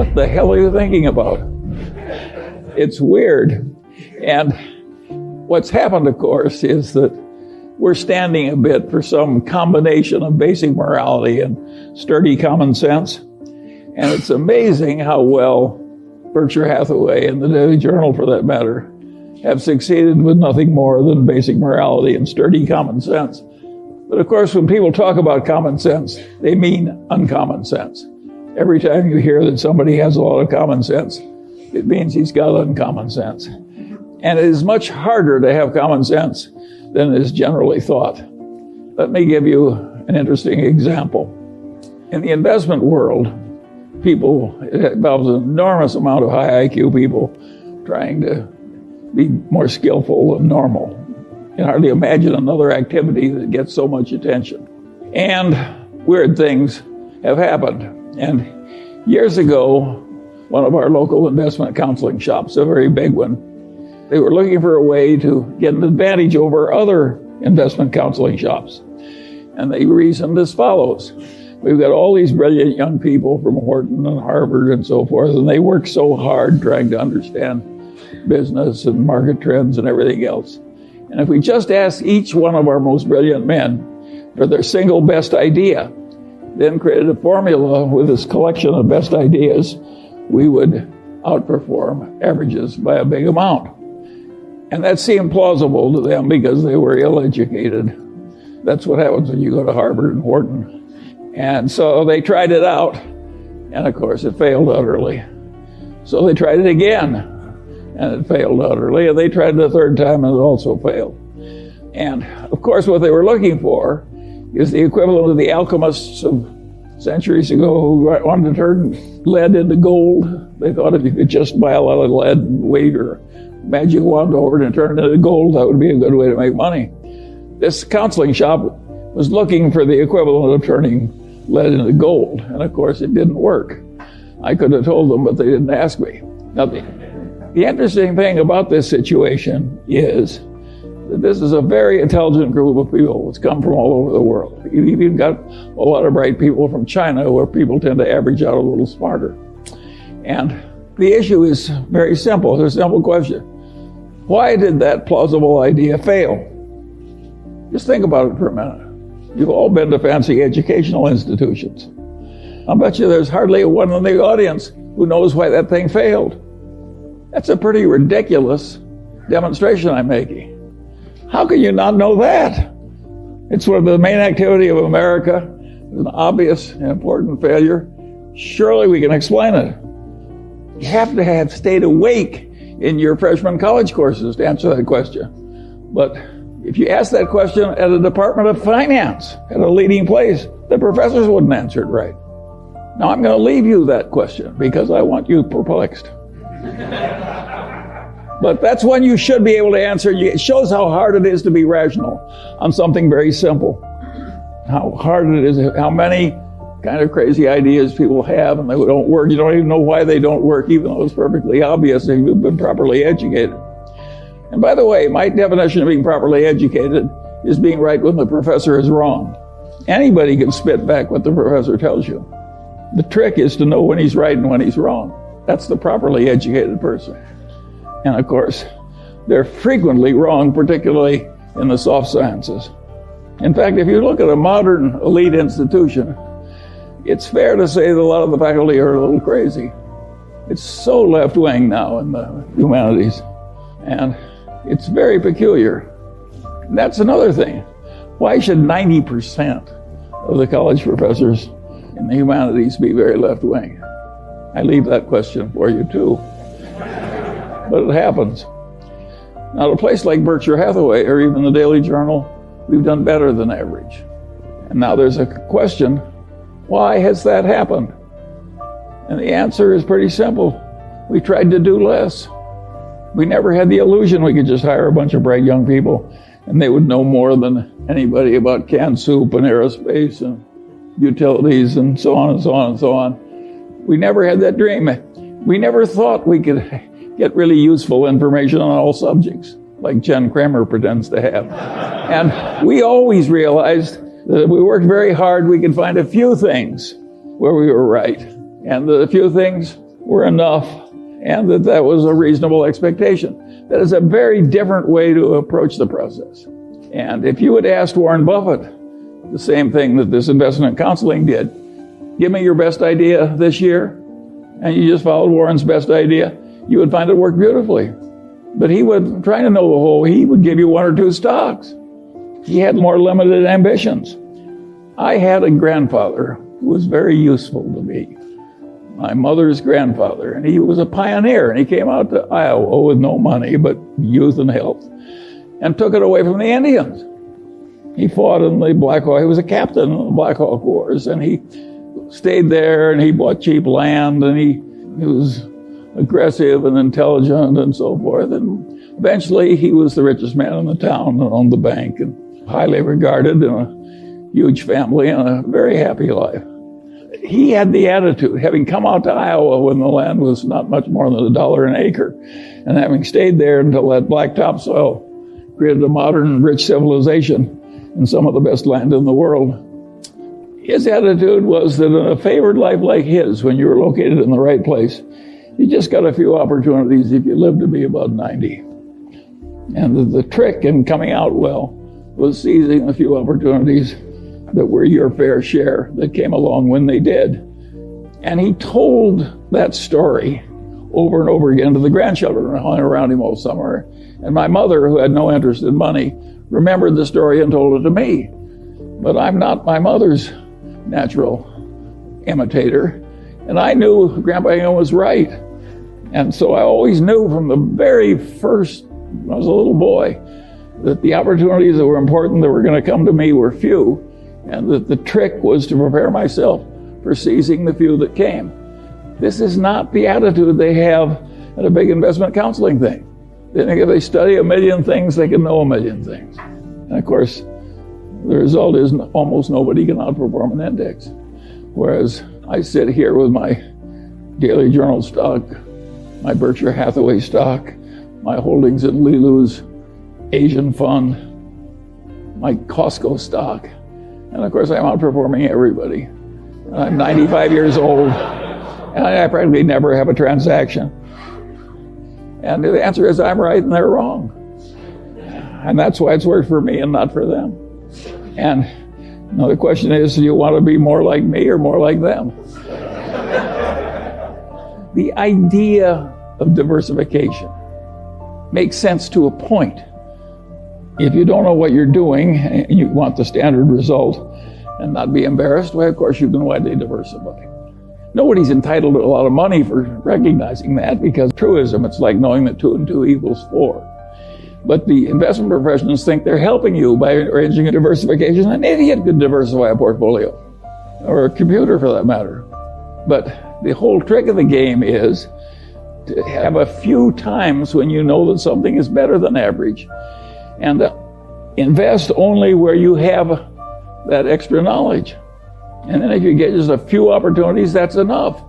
what the hell are you thinking about? It's weird. And what's happened, of course, is that we're standing a bit for some combination of basic morality and sturdy common sense. And it's amazing how well Berkshire Hathaway and the Daily Journal, for that matter, have succeeded with nothing more than basic morality and sturdy common sense. But of course, when people talk about common sense, they mean uncommon sense. Every time you hear that somebody has a lot of common sense, it means he's got uncommon sense. And it is much harder to have common sense than is generally thought. Let me give you an interesting example. In the investment world, it involves an enormous amount of high IQ people trying to be more skillful than normal. You can hardly imagine another activity that gets so much attention. And weird things have happened. And years ago, one of our local investment counseling shops, a very big one, they were looking for a way to get an advantage over other investment counseling shops. And they reasoned as follows. We've got all these brilliant young people from Wharton and Harvard and so forth, and they work so hard trying to understand business and market trends and everything else. And if we just ask each one of our most brilliant men for their single best idea, then created a formula with this collection of best ideas, we would outperform averages by a big amount. And that seemed plausible to them because they were ill-educated. That's what happens when you go to Harvard and Wharton. And so they tried it out, and of course it failed utterly. So they tried it again, and it failed utterly, and they tried it a third time, and it also failed. And of course what they were looking for is the equivalent of the alchemists of centuries ago who wanted to turn lead into gold. They thought if you could just buy a lot of lead and wave your magic wand over it and turn it into gold, that would be a good way to make money. This counseling shop was looking for the equivalent of turning lead into gold, and of course it didn't work. I could have told them, but they didn't ask me. Now, the interesting thing about this situation is that this is a very intelligent group of people that's come from all over the world. You've even got a lot of bright people from China, where people tend to average out a little smarter. And the issue is very simple. It's a simple question. Why did that plausible idea fail? Just think about it for a minute. You've all been to fancy educational institutions. I'll bet you there's hardly one in the audience who knows why that thing failed. That's a pretty ridiculous demonstration I'm making. How can you not know that? It's one of the main activity of America. It's an obvious and important failure. Surely we can explain it. You have to have stayed awake in your freshman college courses to answer that question. But if you ask that question at a Department of Finance, at a leading place, the professors wouldn't answer it right. Now I'm going to leave you that question because I want you perplexed. But that's one you should be able to answer. It shows how hard it is to be rational on something very simple. How hard it is, how many kind of crazy ideas people have and they don't work. You don't even know why they don't work, even though it's perfectly obvious if you've been properly educated. And by the way, my definition of being properly educated is being right when the professor is wrong. Anybody can spit back what the professor tells you. The trick is to know when he's right and when he's wrong. That's the properly educated person. And of course, they're frequently wrong, particularly in the soft sciences. In fact, if you look at a modern elite institution, it's fair to say that a lot of the faculty are a little crazy. It's so left-wing now in the humanities, and it's very peculiar. And that's another thing. Why should 90% of the college professors in the humanities be very left-wing? I leave that question for you too. But it happens. Now, at a place like Berkshire Hathaway or even the Daily Journal, we've done better than average. And now there's a question, why has that happened? And the answer is pretty simple. We tried to do less. We never had the illusion we could just hire a bunch of bright young people and they would know more than anybody about canned soup and aerospace and utilities and so on and so on and so on. We never had that dream. We never thought we could get really useful information on all subjects, like Jen Kramer pretends to have. And we always realized that if we worked very hard, we could find a few things where we were right. And the few things were enough and that was a reasonable expectation. That is a very different way to approach the process. And if you had asked Warren Buffett the same thing that this investment counseling did, give me your best idea this year, and you just followed Warren's best idea, you would find it worked beautifully. But he would, trying to know the whole, he would give you one or two stocks. He had more limited ambitions. I had a grandfather who was very useful to me, my mother's grandfather, and he was a pioneer, and he came out to Iowa with no money but youth and health and took it away from the Indians. He fought in the Black Hawk. He was a captain in the Black Hawk Wars, and he stayed there, and he bought cheap land, and he was aggressive and intelligent and so forth. And eventually he was the richest man in the town and owned the bank and highly regarded in a huge family and a very happy life. He had the attitude, having come out to Iowa when the land was not much more than $1 an acre, and having stayed there until that black topsoil created a modern, rich civilization and some of the best land in the world. His attitude was that in a favored life like his, when you were located in the right place, you just got a few opportunities if you lived to be about 90. And the trick in coming out well was seizing a few opportunities that were your fair share that came along when they did. And he told that story over and over again to the grandchildren who hung around him all summer. And my mother, who had no interest in money, remembered the story and told it to me. But I'm not my mother's natural imitator. And I knew Grandpa Ingham was right. And so I always knew from the very first, when I was a little boy, that the opportunities that were important that were going to come to me were few, and that the trick was to prepare myself for seizing the few that came. This is not the attitude they have at a big investment counseling thing. They think if they study a million things, they can know a million things. And of course, the result is almost nobody can outperform an index. Whereas I sit here with my Daily Journal stock, my Berkshire Hathaway stock, my holdings in Lilu's Asian fund, my Costco stock, and of course I'm outperforming everybody. And I'm 95 years old, and I practically never have a transaction. And the answer is I'm right and they're wrong. And that's why it's worked for me and not for them. And now the question is, do you want to be more like me or more like them? The idea of diversification makes sense to a point. If you don't know what you're doing and you want the standard result and not be embarrassed, well, of course you can widely diversify. Nobody's entitled to a lot of money for recognizing that, because truism, it's like knowing that 2 and 2 equals 4. But the investment professionals think they're helping you by arranging a diversification. An idiot could diversify a portfolio, or a computer for that matter. But the whole trick of the game is to have a few times when you know that something is better than average, and invest only where you have that extra knowledge. And then if you get just a few opportunities, that's enough.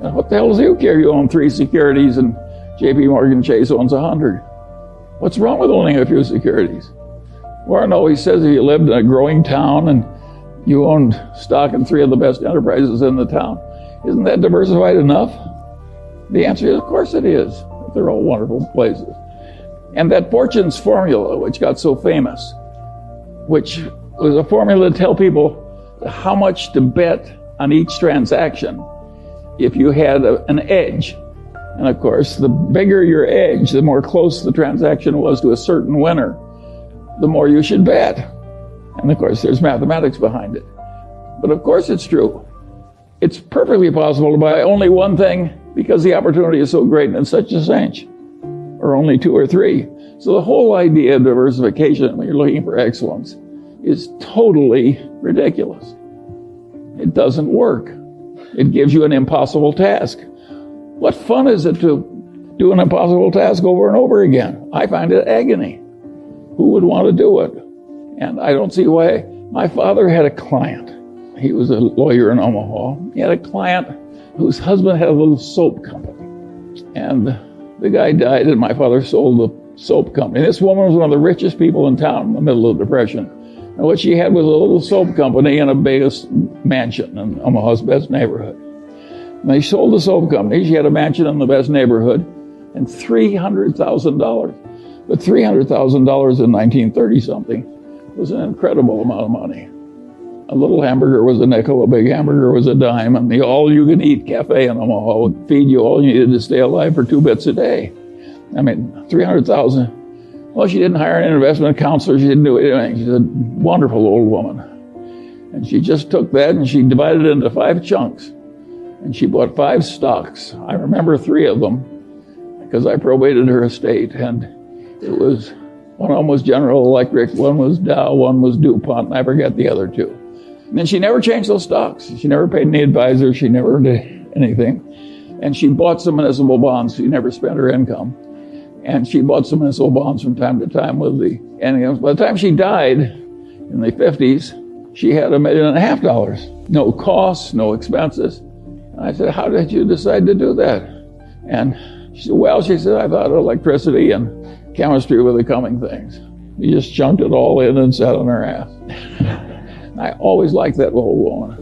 And what the hell does you care? You own 3 securities and JP Morgan Chase owns 100. What's wrong with owning a few securities? Warren always says if you lived in a growing town and you owned stock in 3 of the best enterprises in the town, isn't that diversified enough? The answer is, of course it is. They're all wonderful places. And that Fortune's formula, which got so famous, which was a formula to tell people how much to bet on each transaction if you had an edge. And of course, the bigger your edge, the more close the transaction was to a certain winner, the more you should bet. And of course, there's mathematics behind it. But of course it's true. It's perfectly possible to buy only one thing because the opportunity is so great and it's such a cinch, or only 2 or 3. So the whole idea of diversification when you're looking for excellence is totally ridiculous. It doesn't work. It gives you an impossible task. What fun is it to do an impossible task over and over again? I find it agony. Who would want to do it? And I don't see why. My father had a client. He was a lawyer in Omaha. He had a client whose husband had a little soap company. And the guy died and my father sold the soap company. This woman was one of the richest people in town in the middle of the Depression. And what she had was a little soap company and a big mansion in Omaha's best neighborhood. And they sold the soap company. She had a mansion in the best neighborhood and $300,000. But $300,000 in 1930-something was an incredible amount of money. A little hamburger was a nickel, a big hamburger was a dime, and the all-you-can-eat cafe in Omaha would feed you all you needed to stay alive for 2 bits a day. I mean, $300,000. Well, she didn't hire an investment counselor. She didn't do anything. She's a wonderful old woman. And she just took that and she divided it into 5 chunks. And she bought 5 stocks. I remember 3 of them because I probated her estate. And it was, one of them was General Electric, one was Dow, one was DuPont, and I forget the other 2. And she never changed those stocks. She never paid any advisor. She never did anything. And she bought some municipal bonds. She never spent her income. And she bought some municipal bonds from time to time with the income. By the time she died in the 50s, she had $1.5 million. No costs, no expenses. And I said, how did you decide to do that? And she said, well, I thought electricity and chemistry were the coming things. You just chunked it all in and sat on her ass. I always liked that little woman.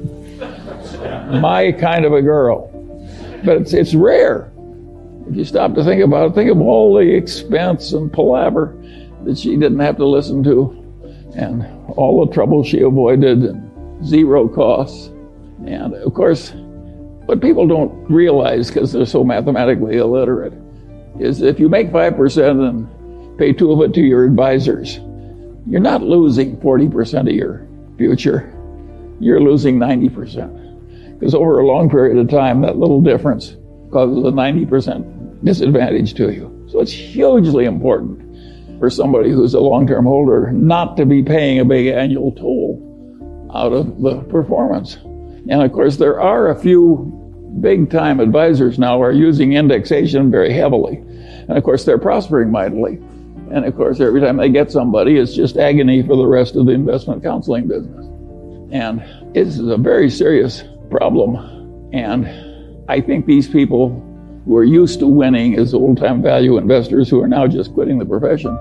My kind of a girl. But it's rare. If you stop to think about it, think of all the expense and palaver that she didn't have to listen to, and all the trouble she avoided, and 0 costs. And of course, what people don't realize, because they're so mathematically illiterate, is if you make 5% and pay 2 of it to your advisors, you're not losing 40% of your future. You're losing 90%. Because over a long period of time, that little difference causes a 90% disadvantage to you. So it's hugely important for somebody who's a long-term holder not to be paying a big annual toll out of the performance. And of course, there are a few big-time advisors now who are using indexation very heavily. And of course, they're prospering mightily. And of course, every time they get somebody, it's just agony for the rest of the investment counseling business. And it's a very serious problem. And I think these people who are used to winning as old-time value investors who are now just quitting the profession,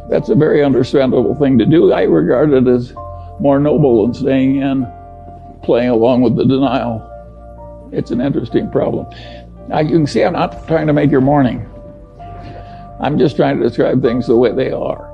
that's a very understandable thing to do. I regard it as more noble than staying in, playing along with the denial. It's an interesting problem. Now, you can see I'm not trying to make your morning. I'm just trying to describe things the way they are.